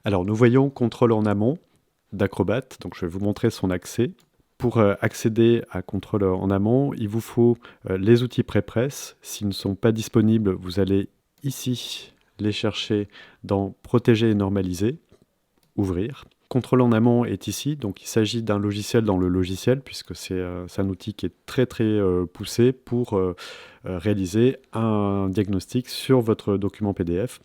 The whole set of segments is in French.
Alors, nous voyons contrôle en amont d'Acrobat. Donc, je vais vous montrer son accès. Pour accéder à contrôle en amont, il vous faut les outils PrePress. S'ils ne sont pas disponibles, vous allez ici les chercher dans Protéger et normaliser, ouvrir. Contrôle en amont est ici, donc il s'agit d'un logiciel dans le logiciel, puisque c'est un outil qui est très poussé pour réaliser un diagnostic sur votre document PDF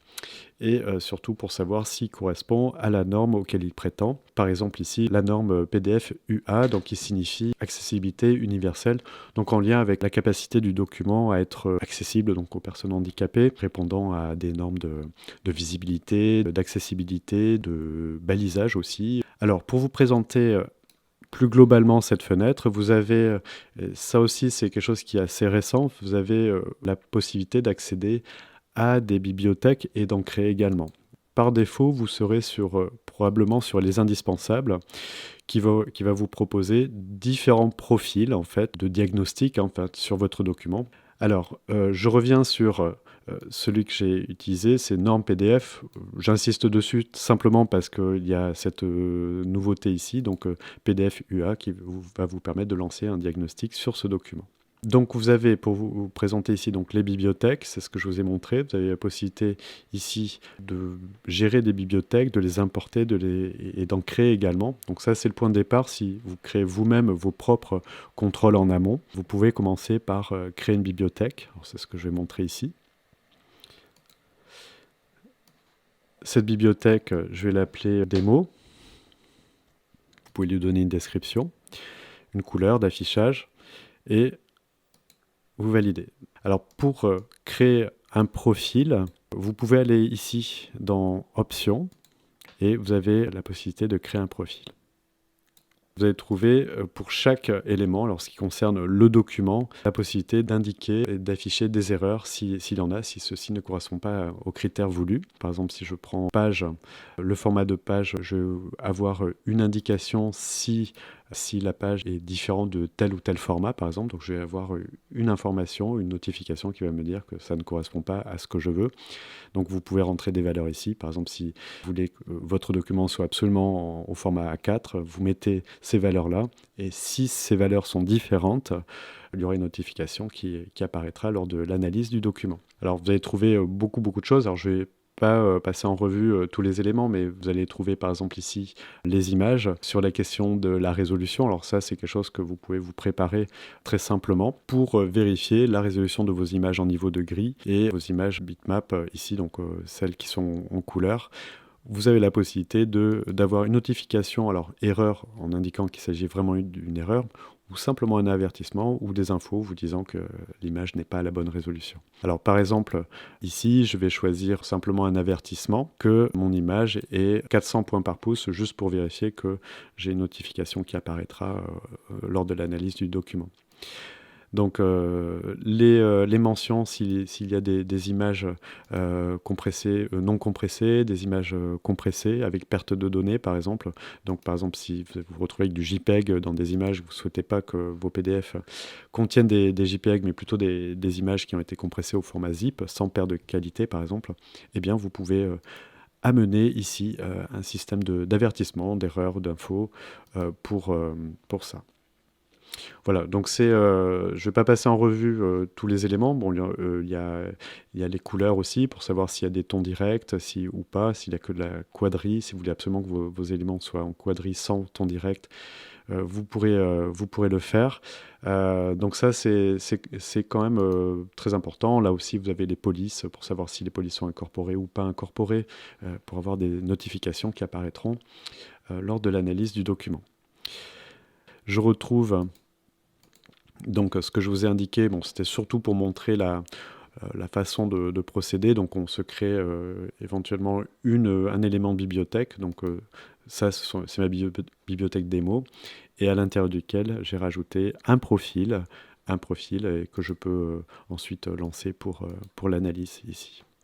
et surtout pour savoir s'il correspond à la norme auquel il prétend. Par exemple ici, la norme PDF UA, donc qui signifie accessibilité universelle, donc en lien avec la capacité du document à être accessible donc aux personnes handicapées, répondant à des normes de visibilité, d'accessibilité, de balisage aussi. Alors pour vous présenter plus globalement cette fenêtre, vous avez, ça aussi c'est quelque chose qui est assez récent, vous avez la possibilité d'accéder à des bibliothèques et d'en créer également. Par défaut, vous serez probablement sur les indispensables qui va vous proposer différents profils en fait, de diagnostic en fait, sur votre document. Alors, je reviens sur celui que j'ai utilisé, c'est Norme PDF. J'insiste dessus simplement parce qu'il y a cette nouveauté ici, donc PDF UA, qui va vous permettre de lancer un diagnostic sur ce document. Donc vous avez, pour vous présenter ici, donc les bibliothèques, c'est ce que je vous ai montré. Vous avez la possibilité ici de gérer des bibliothèques, de les importer et d'en créer également. Donc ça, c'est le point de départ. Si vous créez vous-même vos propres contrôles en amont, vous pouvez commencer par créer une bibliothèque. C'est ce que je vais montrer ici. Cette bibliothèque, je vais l'appeler démo. Vous pouvez lui donner une description, une couleur d'affichage et vous validez. Alors pour créer un profil, vous pouvez aller ici dans Options et vous avez la possibilité de créer un profil. Vous allez trouver pour chaque élément, alors ce qui concerne le document, la possibilité d'indiquer et d'afficher des erreurs s'il y en a, si ceci ne correspond pas aux critères voulus. Par exemple, si je prends page, le format de page, je vais avoir une indication si la page est différente de tel ou tel format, par exemple. Donc je vais avoir une information, une notification qui va me dire que ça ne correspond pas à ce que je veux. Donc vous pouvez rentrer des valeurs ici. Par exemple, si vous voulez que votre document soit absolument au format A4, vous mettez ces valeurs-là. Et si ces valeurs sont différentes, il y aura une notification qui apparaîtra lors de l'analyse du document. Alors vous allez trouver beaucoup de choses. Alors je vais pas passer en revue tous les éléments, mais vous allez trouver par exemple ici les images sur la question de la résolution. Alors ça, c'est quelque chose que vous pouvez vous préparer très simplement pour vérifier la résolution de vos images en niveau de gris et vos images bitmap ici, donc celles qui sont en couleur. Vous avez la possibilité d'avoir une notification, alors erreur en indiquant qu'il s'agit vraiment d'une erreur, ou simplement un avertissement ou des infos vous disant que l'image n'est pas à la bonne résolution. Alors par exemple, ici, je vais choisir simplement un avertissement que mon image est 400 points par pouce, juste pour vérifier que j'ai une notification qui apparaîtra lors de l'analyse du document. Donc les mentions, s'il y a des images compressées, non compressées, des images compressées avec perte de données par exemple. Donc par exemple si vous vous retrouvez avec du JPEG dans des images, vous ne souhaitez pas que vos PDF contiennent des JPEG mais plutôt des images qui ont été compressées au format zip sans perte de qualité par exemple, eh bien vous pouvez amener ici un système d'avertissement, d'erreurs, d'infos pour ça. Voilà, donc je ne vais pas passer en revue tous les éléments. Bon, il y a les couleurs aussi pour savoir s'il y a des tons directs ou pas, s'il n'y a que de la quadrille. Si vous voulez absolument que vos éléments soient en quadrille sans ton direct, vous pourrez le faire. Donc ça, c'est quand même très important. Là aussi, vous avez les polices pour savoir si les polices sont incorporées ou pas incorporées, pour avoir des notifications qui apparaîtront lors de l'analyse du document. Je retrouve donc ce que je vous ai indiqué, c'était surtout pour montrer la façon de procéder. Donc on se crée éventuellement un élément de bibliothèque. Donc ça, c'est ma bibliothèque démo. Et à l'intérieur duquel j'ai rajouté un profil et que je peux ensuite lancer pour l'analyse ici.